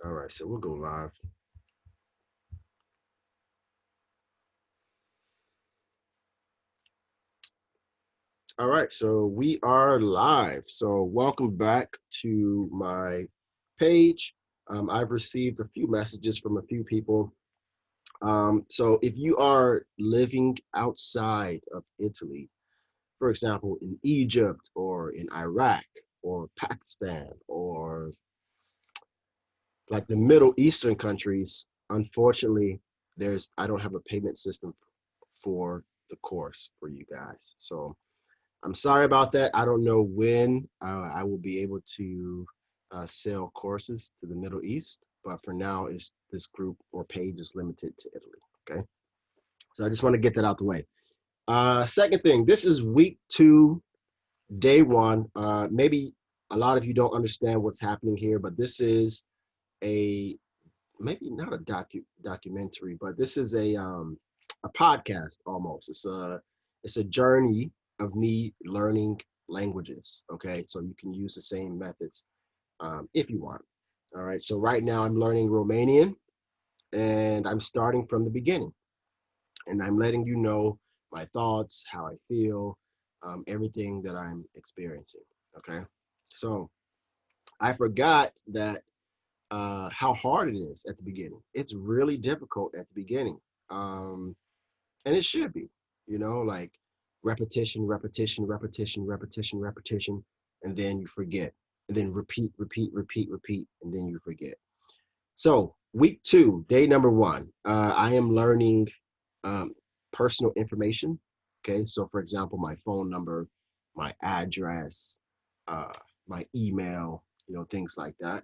All right, so we'll go live. All right, so we are live. So welcome back to my page. I've received a few messages from a few people. So if you are living outside of Italy, for example, in Egypt or in Iraq or Pakistan or like the Middle Eastern countries, unfortunately, I don't have a payment system for the course for you guys. So I'm sorry about that. I don't know when I will be able to sell courses to the Middle East, but for now, this group or page is limited to Italy. Okay, so I just want to get that out the way. Second thing, this is week 2, day 1. Maybe a lot of you don't understand what's happening here, but this is a maybe not a documentary, but this is a podcast almost. It's a journey of me learning languages. Okay, so you can use the same methods if you want. All right, so right now I'm learning Romanian, and I'm starting from the beginning, and I'm letting you know my thoughts, how I feel, everything that I'm experiencing. Okay, so I forgot that how hard it is at the beginning. It's really difficult at the beginning. Um, and it should be, like repetition, repetition, repetition, repetition, repetition, and then you forget. And then repeat, repeat, repeat, repeat, and then you forget. So, week 2, day number 1, I am learning um, personal information. Okay, so for example, my phone number, my address, uh, my email, things like that.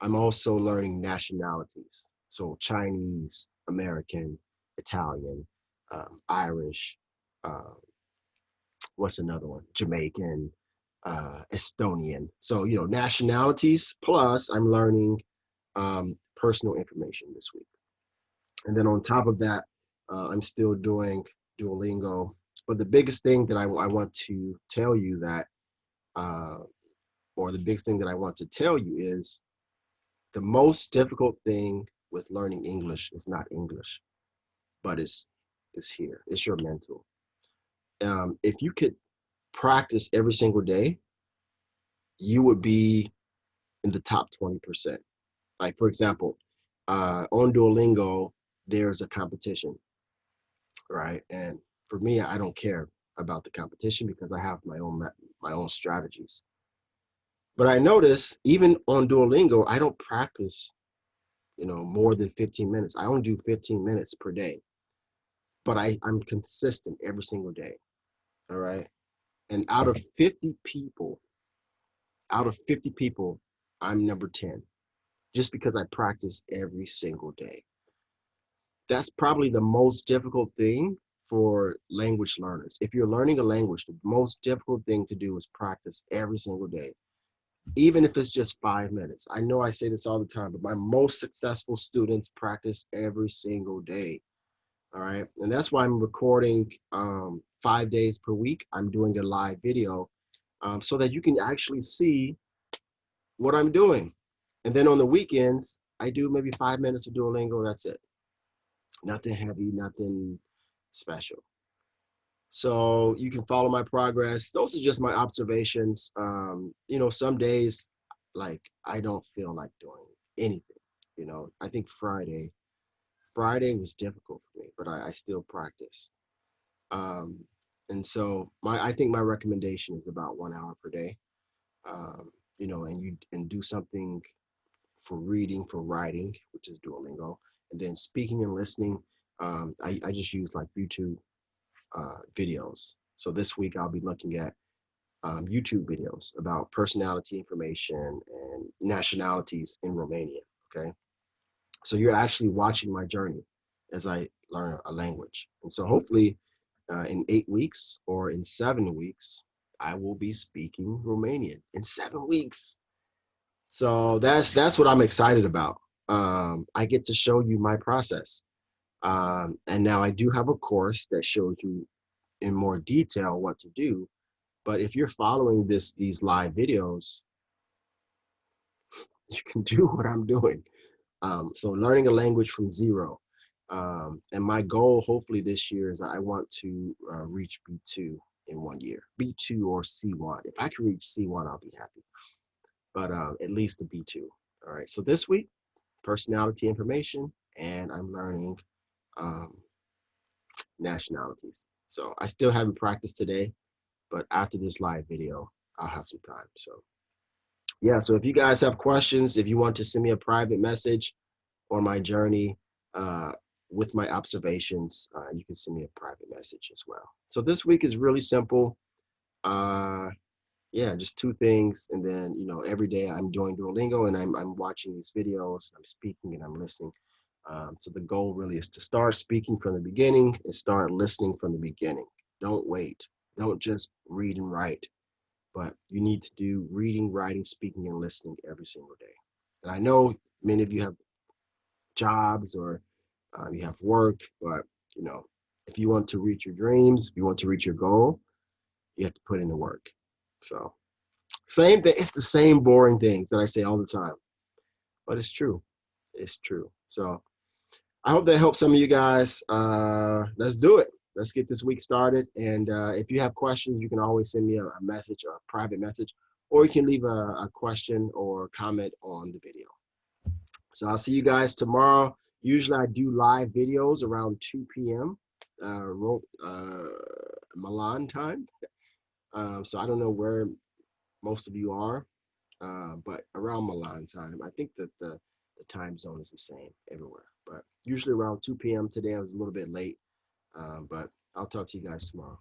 I'm also learning nationalities. So Chinese, American, Italian, Irish, uh, what's another one? Jamaican, Estonian. So, nationalities, plus I'm learning personal information this week. And then on top of that, I'm still doing Duolingo. But the biggest thing that I want to tell you uh, or the biggest thing that I want to tell you is the most difficult thing with learning English is not English, but it's here. It's your mental. If you could practice every single day, you would be in the top 20%. Like for example, on Duolingo, there's a competition, right? And for me, I don't care about the competition because I have my own strategies. But I notice even on Duolingo, I don't practice, more than 15 minutes. I only do 15 minutes per day, but I'm consistent every single day. All right. And out of 50 people, I'm number 10 just because I practice every single day. That's probably the most difficult thing for language learners. If you're learning a language, the most difficult thing to do is practice every single day, even if it's just 5 minutes. I know I say this all the time, but my most successful students practice every single day. All right. And that's why I'm recording 5 days per week. I'm doing a live video so that you can actually see what I'm doing. And then on the weekends, I do maybe 5 minutes of Duolingo. That's it. Nothing heavy, nothing special. So you can follow my progress. Those are just my observations. Some days, like, I don't feel like doing anything. I think Friday was difficult for me, but I still practice. Um, and so I think my recommendation is about 1 hour per day. Um, and do something for reading, for writing, which is Duolingo, and then speaking and listening. I just use like YouTube videos. So this week I'll be looking at YouTube videos about personality information and nationalities in Romania. Okay, so you're actually watching my journey as I learn a language, and so hopefully in 8 weeks or in 7 weeks, I will be speaking Romanian in 7 weeks. So that's what I'm excited about. I get to show you my process. And now I do have a course that shows you in more detail what to do. But if you're following these live videos, you can do what I'm doing. So learning a language from zero. And my goal, hopefully this year, is I want to reach B2 in 1 year, B2 or C1. If I can reach C1, I'll be happy. But at least the B2. All right. So this week, personality information, and I'm learning um, nationalities. So I still haven't practiced today, but after this live video, I'll have some time. So yeah. So if you guys have questions, if you want to send me a private message on my journey uh, with my observations, you can send me a private message as well. So this week is really simple. Uh, yeah, just two things. And then, every day I'm doing Duolingo and I'm watching these videos, I'm speaking and I'm listening. So the goal really is to start speaking from the beginning and start listening from the beginning. Don't wait. Don't just read and write, but you need to do reading, writing, speaking, and listening every single day. And I know many of you have jobs or you have work, but you know, if you want to reach your dreams, if you want to reach your goal, you have to put in the work. So same thing. It's the same boring things that I say all the time, but it's true. It's true. So I hope that helps some of you guys. Let's do it. Let's get this week started. And if you have questions, you can always send me a message, a private message, or you can leave a question or comment on the video. So I'll see you guys tomorrow. Usually I do live videos around 2 p.m. Uh, Milan time. So I don't know where most of you are, but around Milan time. I think that the time zone is the same everywhere, but usually around 2 p.m. Today I was a little bit late, but I'll talk to you guys tomorrow.